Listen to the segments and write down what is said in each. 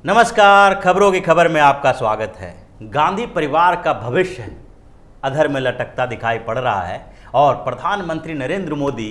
नमस्कार, खबरों की खबर में आपका स्वागत है। गांधी परिवार का भविष्य अधर में लटकता दिखाई पड़ रहा है और प्रधानमंत्री नरेंद्र मोदी,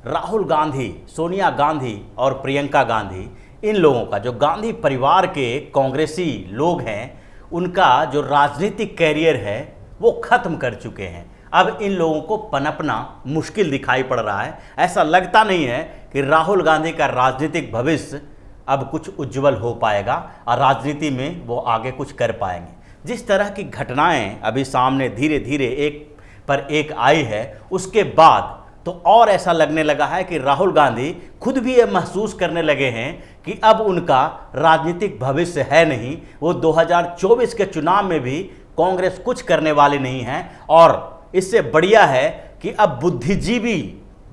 राहुल गांधी, सोनिया गांधी और प्रियंका गांधी, इन लोगों का जो गांधी परिवार के कांग्रेसी लोग हैं, उनका जो राजनीतिक कैरियर है वो खत्म कर चुके हैं। अब इन लोगों को पनपना मुश्किल दिखाई पड़ रहा है। ऐसा लगता नहीं है कि राहुल गांधी का राजनीतिक भविष्य अब कुछ उज्जवल हो पाएगा और राजनीति में वो आगे कुछ कर पाएंगे। जिस तरह की घटनाएं अभी सामने धीरे धीरे एक पर एक आई है, उसके बाद तो और ऐसा लगने लगा है कि राहुल गांधी खुद भी ये महसूस करने लगे हैं कि अब उनका राजनीतिक भविष्य है नहीं। वो 2024 के चुनाव में भी कांग्रेस कुछ करने वाले नहीं हैं और इससे बढ़िया है कि अब बुद्धिजीवी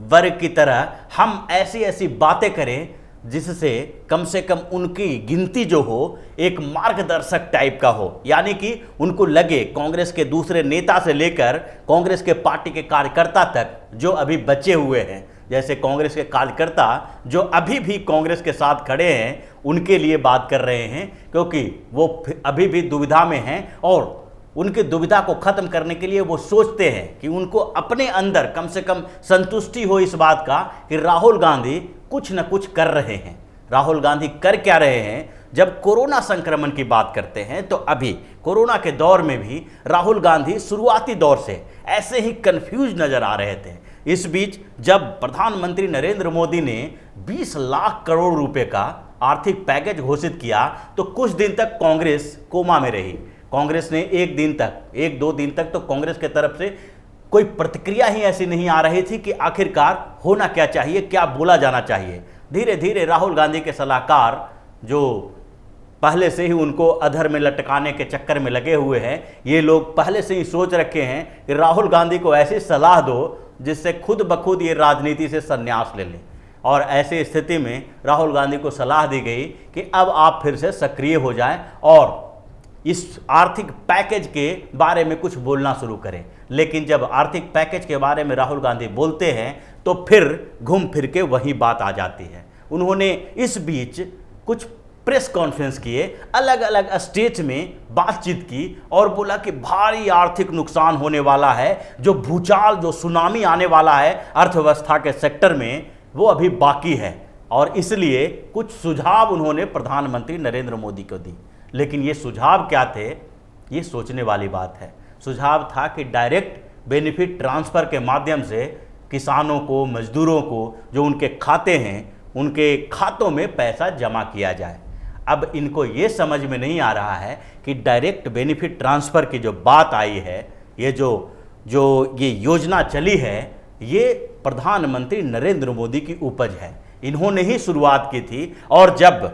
वर्ग की तरह हम ऐसी ऐसी बातें करें जिससे कम से कम उनकी गिनती जो हो एक मार्गदर्शक टाइप का हो, यानी कि उनको लगे कांग्रेस के दूसरे नेता से लेकर कांग्रेस के पार्टी के कार्यकर्ता तक जो अभी बचे हुए हैं, जैसे कांग्रेस के कार्यकर्ता जो अभी भी कांग्रेस के साथ खड़े हैं, उनके लिए बात कर रहे हैं, क्योंकि वो अभी भी दुविधा में हैं और उनकी दुविधा को खत्म करने के लिए वो सोचते हैं कि उनको अपने अंदर कम से कम संतुष्टि हो इस बात का कि राहुल गांधी कुछ न कुछ कर रहे हैं। राहुल गांधी कर क्या रहे हैं? जब कोरोना संक्रमण की बात करते हैं तो अभी कोरोना के दौर में भी राहुल गांधी शुरुआती दौर से ऐसे ही कंफ्यूज नजर आ रहे थे। इस बीच जब प्रधानमंत्री नरेंद्र मोदी ने 20 लाख करोड़ रुपए का आर्थिक पैकेज घोषित किया तो कुछ दिन तक कांग्रेस कोमा में रही। कांग्रेस ने एक दो दिन तक तो कांग्रेस के तरफ से कोई प्रतिक्रिया ही ऐसी नहीं आ रही थी कि आखिरकार होना क्या चाहिए, क्या बोला जाना चाहिए। धीरे धीरे राहुल गांधी के सलाहकार जो पहले से ही उनको अधर में लटकाने के चक्कर में लगे हुए हैं, ये लोग पहले से ही सोच रखे हैं कि राहुल गांधी को ऐसी सलाह दो जिससे खुद ब खुद ये राजनीति से संन्यास ले लें। और ऐसी स्थिति में राहुल गांधी को सलाह दी गई कि अब आप फिर से सक्रिय हो जाएं और इस आर्थिक पैकेज के बारे में कुछ बोलना शुरू करें। लेकिन जब आर्थिक पैकेज के बारे में राहुल गांधी बोलते हैं तो फिर घूम फिर के वही बात आ जाती है। उन्होंने इस बीच कुछ प्रेस कॉन्फ्रेंस किए, अलग अलग स्टेज में बातचीत की और बोला कि भारी आर्थिक नुकसान होने वाला है, जो भूचाल, जो सुनामी आने वाला है अर्थव्यवस्था के सेक्टर में, वो अभी बाकी है। और इसलिए कुछ सुझाव उन्होंने प्रधानमंत्री नरेंद्र मोदी को दी। लेकिन ये सुझाव क्या थे, ये सोचने वाली बात है। सुझाव था कि डायरेक्ट बेनिफिट ट्रांसफ़र के माध्यम से किसानों को, मजदूरों को जो उनके खाते हैं, उनके खातों में पैसा जमा किया जाए। अब इनको ये समझ में नहीं आ रहा है कि डायरेक्ट बेनिफिट ट्रांसफ़र की जो बात आई है, ये जो ये योजना चली है, ये प्रधानमंत्री नरेंद्र मोदी की उपज है। इन्होंने ही शुरुआत की थी। और जब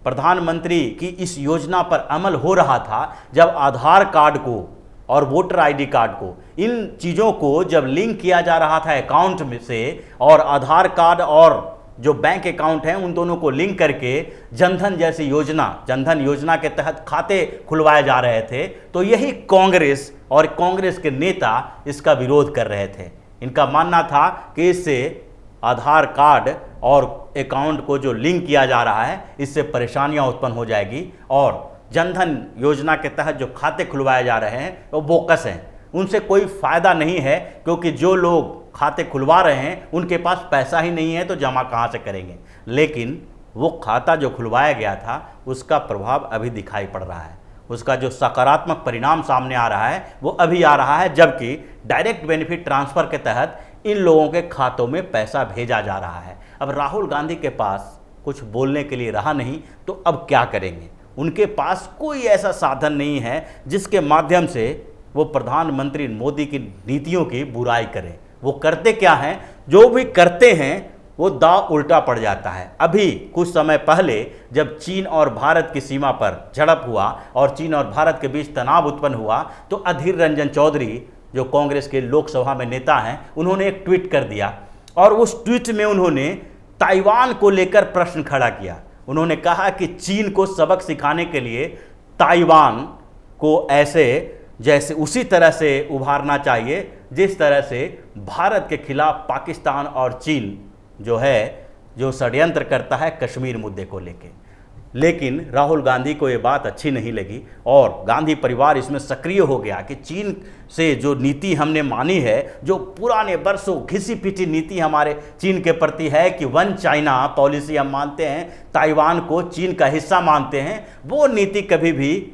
प्रधानमंत्री की इस योजना पर अमल हो रहा था, जब आधार कार्ड को और वोटर आईडी कार्ड को, इन चीज़ों को जब लिंक किया जा रहा था अकाउंट में से, और आधार कार्ड और जो बैंक अकाउंट हैं उन दोनों को लिंक करके जनधन जैसी योजना, जनधन योजना के तहत खाते खुलवाए जा रहे थे, तो यही कांग्रेस और कांग्रेस के नेता इसका विरोध कर रहे थे। इनका मानना था कि इससे आधार कार्ड और अकाउंट को जो लिंक किया जा रहा है, इससे परेशानियां उत्पन्न हो जाएगी और जनधन योजना के तहत जो खाते खुलवाए जा रहे हैं वो बोकस हैं, उनसे कोई फ़ायदा नहीं है, क्योंकि जो लोग खाते खुलवा रहे हैं उनके पास पैसा ही नहीं है तो जमा कहाँ से करेंगे। लेकिन वो खाता जो खुलवाया गया था उसका प्रभाव अभी दिखाई पड़ रहा है, उसका जो सकारात्मक परिणाम सामने आ रहा है वो अभी आ रहा है, जबकि डायरेक्ट बेनिफिट ट्रांसफ़र के तहत इन लोगों के खातों में पैसा भेजा जा रहा है। अब राहुल गांधी के पास कुछ बोलने के लिए रहा नहीं तो अब क्या करेंगे? उनके पास कोई ऐसा साधन नहीं है जिसके माध्यम से वो प्रधानमंत्री मोदी की नीतियों की बुराई करें। वो करते क्या हैं? जो भी करते हैं वो दांव उल्टा पड़ जाता है। अभी कुछ समय पहले जब चीन और भारत की सीमा पर झड़प हुआ और चीन और भारत के बीच तनाव उत्पन्न हुआ, तो अधीर रंजन चौधरी जो कांग्रेस के लोकसभा में नेता हैं, उन्होंने एक ट्वीट कर दिया और उस ट्वीट में उन्होंने ताइवान को लेकर प्रश्न खड़ा किया। उन्होंने कहा कि चीन को सबक सिखाने के लिए ताइवान को ऐसे जैसे उसी तरह से उभारना चाहिए जिस तरह से भारत के खिलाफ पाकिस्तान और चीन जो षड्यंत्र करता है कश्मीर मुद्दे को लेकर। लेकिन राहुल गांधी को ये बात अच्छी नहीं लगी और गांधी परिवार इसमें सक्रिय हो गया कि चीन से जो नीति हमने मानी है, जो पुराने बरसों घिसी पिटी नीति हमारे चीन के प्रति है कि वन चाइना पॉलिसी हम मानते हैं, ताइवान को चीन का हिस्सा मानते हैं, वो नीति कभी भी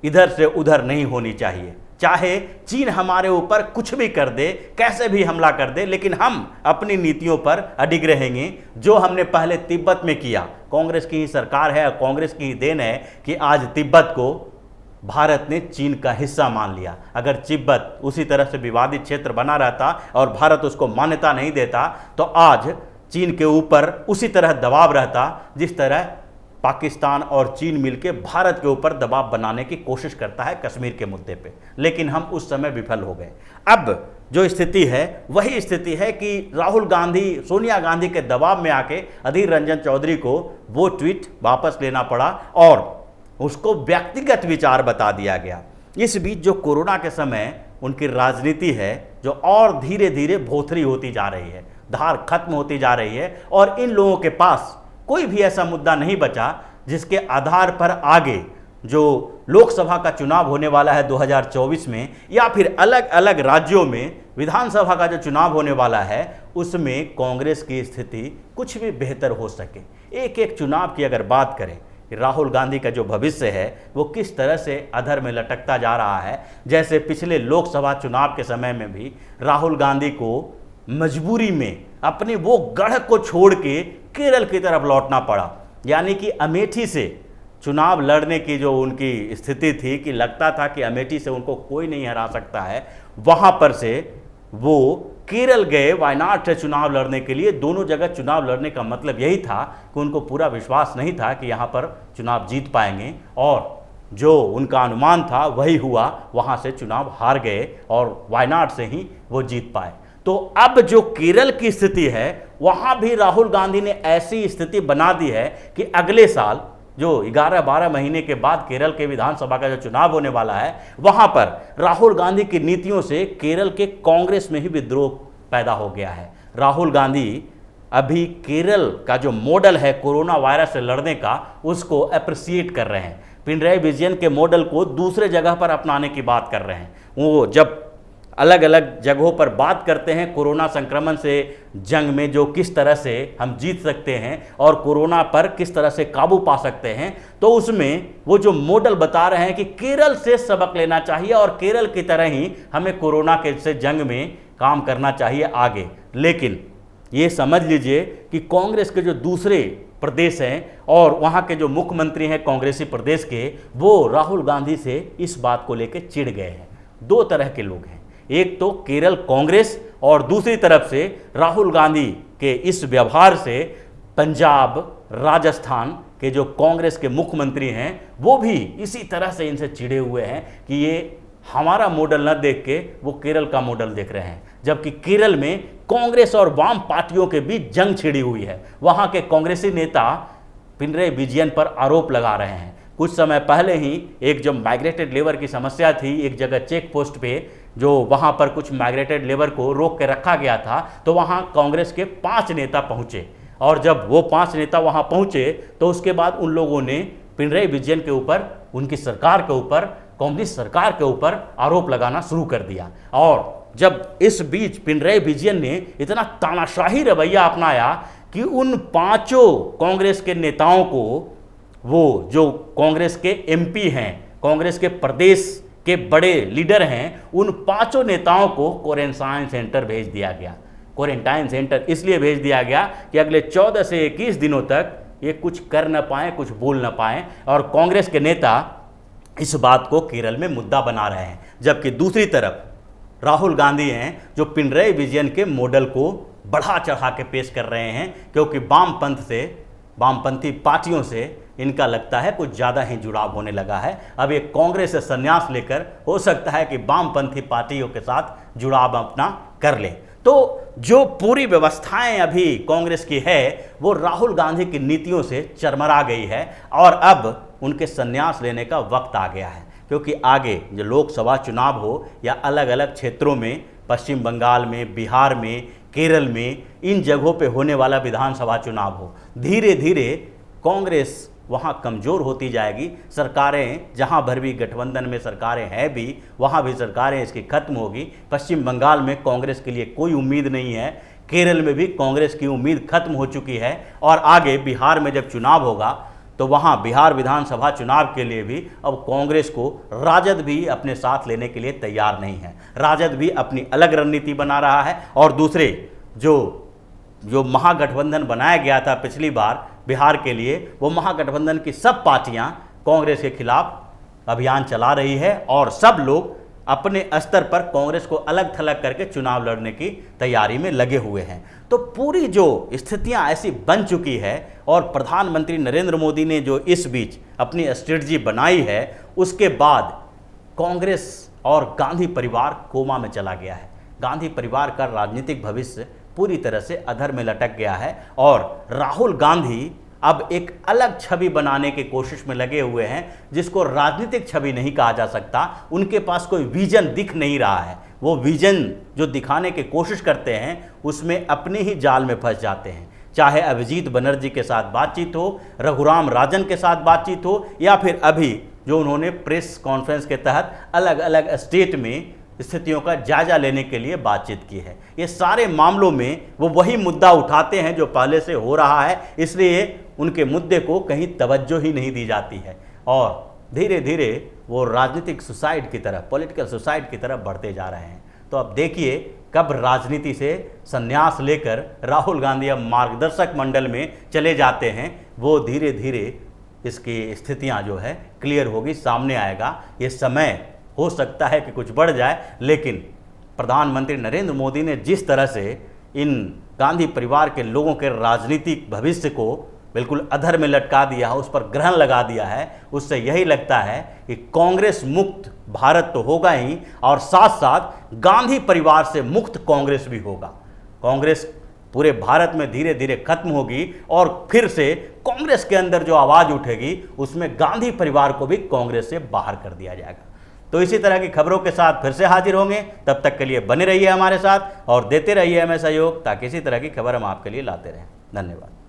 इधर से उधर नहीं होनी चाहिए। चाहे चीन हमारे ऊपर कुछ भी कर दे, कैसे भी हमला कर दे, लेकिन हम अपनी नीतियों पर अडिग रहेंगे। जो हमने पहले तिब्बत में किया, कांग्रेस की ही सरकार है, कांग्रेस की ही देन है कि आज तिब्बत को भारत ने चीन का हिस्सा मान लिया। अगर तिब्बत उसी तरह से विवादित क्षेत्र बना रहता और भारत उसको मान्यता नहीं देता तो आज चीन के ऊपर उसी तरह दबाव रहता जिस तरह पाकिस्तान और चीन मिलकर भारत के ऊपर दबाव बनाने की कोशिश करता है कश्मीर के मुद्दे पे। लेकिन हम उस समय विफल हो गए। अब जो स्थिति है वही स्थिति है कि राहुल गांधी, सोनिया गांधी के दबाव में आके अधीर रंजन चौधरी को वो ट्वीट वापस लेना पड़ा और उसको व्यक्तिगत विचार बता दिया गया। इस बीच जो कोरोना के समय उनकी राजनीति है जो और धीरे धीरे भोथरी होती जा रही है, धार खत्म होती जा रही है और इन लोगों के पास कोई भी ऐसा मुद्दा नहीं बचा जिसके आधार पर आगे जो लोकसभा का चुनाव होने वाला है 2024 में या फिर अलग अलग राज्यों में विधानसभा का जो चुनाव होने वाला है उसमें कांग्रेस की स्थिति कुछ भी बेहतर हो सके। एक एक चुनाव की अगर बात करें कि राहुल गांधी का जो भविष्य है वो किस तरह से अधर में लटकता जा रहा है। जैसे पिछले लोकसभा चुनाव के समय में भी राहुल गांधी को मजबूरी में अपनी वो गढ़ को छोड़ के केरल की तरफ लौटना पड़ा, यानी कि अमेठी से चुनाव लड़ने की जो उनकी स्थिति थी कि लगता था कि अमेठी से उनको कोई नहीं हरा सकता है, वहाँ पर से वो केरल गए वायनाड से चुनाव लड़ने के लिए। दोनों जगह चुनाव लड़ने का मतलब यही था कि उनको पूरा विश्वास नहीं था कि यहाँ पर चुनाव जीत पाएंगे और जो उनका अनुमान था वही हुआ, वहाँ से चुनाव हार गए और वायनाड से ही वो जीत पाए। तो अब जो केरल की स्थिति है वहाँ भी राहुल गांधी ने ऐसी स्थिति बना दी है कि अगले साल जो 11-12 महीने के बाद केरल के विधानसभा का जो चुनाव होने वाला है वहाँ पर राहुल गांधी की नीतियों से केरल के कांग्रेस में ही विद्रोह पैदा हो गया है। राहुल गांधी अभी केरल का जो मॉडल है कोरोना वायरस से लड़ने का उसको अप्रिसिएट कर रहे हैं। पिनराई विजयन के मॉडल को दूसरे जगह पर अपनाने की बात कर रहे हैं। वो जब अलग अलग जगहों पर बात करते हैं कोरोना संक्रमण से जंग में जो किस तरह से हम जीत सकते हैं और कोरोना पर किस तरह से काबू पा सकते हैं, तो उसमें वो जो मॉडल बता रहे हैं कि केरल से सबक लेना चाहिए और केरल की तरह ही हमें कोरोना के से जंग में काम करना चाहिए आगे। लेकिन ये समझ लीजिए कि कांग्रेस के जो दूसरे प्रदेश हैं और वहाँ के जो मुख्यमंत्री हैं कांग्रेसी प्रदेश के, वो राहुल गांधी से इस बात को लेकर चिढ़ गए हैं। दो तरह के लोग हैं, एक तो केरल कांग्रेस और दूसरी तरफ से राहुल गांधी के इस व्यवहार से पंजाब, राजस्थान के जो कांग्रेस के मुख्यमंत्री हैं वो भी इसी तरह से इनसे चिढ़े हुए हैं कि ये हमारा मॉडल न देख के वो केरल का मॉडल देख रहे हैं। जबकि केरल में कांग्रेस और वाम पार्टियों के बीच जंग छिड़ी हुई है। वहाँ के कांग्रेसी नेता पिनराई विजयन पर आरोप लगा रहे हैं। कुछ समय पहले ही एक जो माइग्रेटेड लेबर की समस्या थी, एक जगह चेक पोस्ट पे जो वहाँ पर कुछ माइग्रेटेड लेबर को रोक के रखा गया था, तो वहाँ कांग्रेस के 5 नेता पहुँचे और जब वो 5 नेता वहाँ पहुँचे तो उसके बाद उन लोगों ने पिनराई विजयन के ऊपर, उनकी सरकार के ऊपर, कम्युनिस्ट सरकार के ऊपर आरोप लगाना शुरू कर दिया। और जब इस बीच पिनराई विजयन ने इतना तानाशाही रवैया अपनाया कि उन 5 कांग्रेस के नेताओं को, वो जो कांग्रेस के एमपी हैं, कांग्रेस के प्रदेश के बड़े लीडर हैं, उन 5 नेताओं को क्वारंटाइन सेंटर भेज दिया गया। क्वारंटाइन सेंटर इसलिए भेज दिया गया कि अगले 14 से 21 दिनों तक ये कुछ कर न पाएँ, कुछ बोल न पाएँ। और कांग्रेस के नेता इस बात को केरल में मुद्दा बना रहे हैं। जबकि दूसरी तरफ राहुल गांधी हैं जो पिनराई विजयन के मॉडल को बढ़ा चढ़ा के पेश कर रहे हैं, क्योंकि वामपंथी पार्टियों से इनका लगता है कुछ ज़्यादा ही जुड़ाव होने लगा है। अब एक कांग्रेस से संन्यास लेकर हो सकता है कि वामपंथी पार्टियों के साथ जुड़ाव अपना कर ले। तो जो पूरी व्यवस्थाएं अभी कांग्रेस की है वो राहुल गांधी की नीतियों से चरमरा गई है और अब उनके संन्यास लेने का वक्त आ गया है। क्योंकि आगे जो लोकसभा चुनाव हो या अलग अलग क्षेत्रों में, पश्चिम बंगाल में, बिहार में, केरल में, इन जगहों पे होने वाला विधानसभा चुनाव हो, धीरे धीरे कांग्रेस वहाँ कमज़ोर होती जाएगी। सरकारें जहाँ भर भी गठबंधन में सरकारें हैं भी, वहाँ भी सरकारें इसकी खत्म होगी। पश्चिम बंगाल में कांग्रेस के लिए कोई उम्मीद नहीं है, केरल में भी कांग्रेस की उम्मीद खत्म हो चुकी है, और आगे बिहार में जब चुनाव होगा तो वहाँ बिहार विधानसभा चुनाव के लिए भी अब कांग्रेस को राजद भी अपने साथ लेने के लिए तैयार नहीं है। राजद भी अपनी अलग रणनीति बना रहा है, और दूसरे जो महागठबंधन बनाया गया था पिछली बार बिहार के लिए, वो महागठबंधन की सब पार्टियां कांग्रेस के खिलाफ अभियान चला रही है, और सब लोग अपने स्तर पर कांग्रेस को अलग थलग करके चुनाव लड़ने की तैयारी में लगे हुए हैं। तो पूरी जो स्थितियां ऐसी बन चुकी है, और प्रधानमंत्री नरेंद्र मोदी ने जो इस बीच अपनी स्ट्रेटजी बनाई है, उसके बाद कांग्रेस और गांधी परिवार कोमा में चला गया है। गांधी परिवार का राजनीतिक भविष्य पूरी तरह से अधर में लटक गया है, और राहुल गांधी अब एक अलग छवि बनाने की कोशिश में लगे हुए हैं, जिसको राजनीतिक छवि नहीं कहा जा सकता। उनके पास कोई विजन दिख नहीं रहा है। वो विजन जो दिखाने की कोशिश करते हैं, उसमें अपने ही जाल में फंस जाते हैं। चाहे अभिजीत बनर्जी के साथ बातचीत हो, रघुराम राजन के साथ बातचीत हो, या फिर अभी जो उन्होंने प्रेस कॉन्फ्रेंस के तहत अलग अलग स्टेट में स्थितियों का जायजा लेने के लिए बातचीत की है। ये सारे मामलों में वो वही मुद्दा उठाते हैं जो पहले से हो रहा है, इसलिए उनके मुद्दे को कहीं तवज्जो ही नहीं दी जाती है, और धीरे धीरे वो राजनीतिक सुसाइड की तरफ, पॉलिटिकल सुसाइड की तरफ बढ़ते जा रहे हैं। तो अब देखिए कब राजनीति से संन्यास लेकर राहुल गांधी अब मार्गदर्शक मंडल में चले जाते हैं, वो धीरे धीरे इसकी स्थितियाँ जो है क्लियर होगी, सामने आएगा। ये समय हो सकता है कि कुछ बढ़ जाए, लेकिन प्रधानमंत्री नरेंद्र मोदी ने जिस तरह से इन गांधी परिवार के लोगों के राजनीतिक भविष्य को बिल्कुल अधर में लटका दिया है, उस पर ग्रहण लगा दिया है, उससे यही लगता है कि कांग्रेस मुक्त भारत तो होगा ही, और साथ साथ गांधी परिवार से मुक्त कांग्रेस भी होगा। कांग्रेस पूरे भारत में धीरे धीरे खत्म होगी, और फिर से कांग्रेस के अंदर जो आवाज़ उठेगी, उसमें गांधी परिवार को भी कांग्रेस से बाहर कर दिया जाएगा। तो इसी तरह की खबरों के साथ फिर से हाजिर होंगे। तब तक के लिए बने रहिए हमारे साथ और देते रहिए हमें सहयोग, ताकि इसी तरह की खबर हम आपके लिए लाते रहें। धन्यवाद।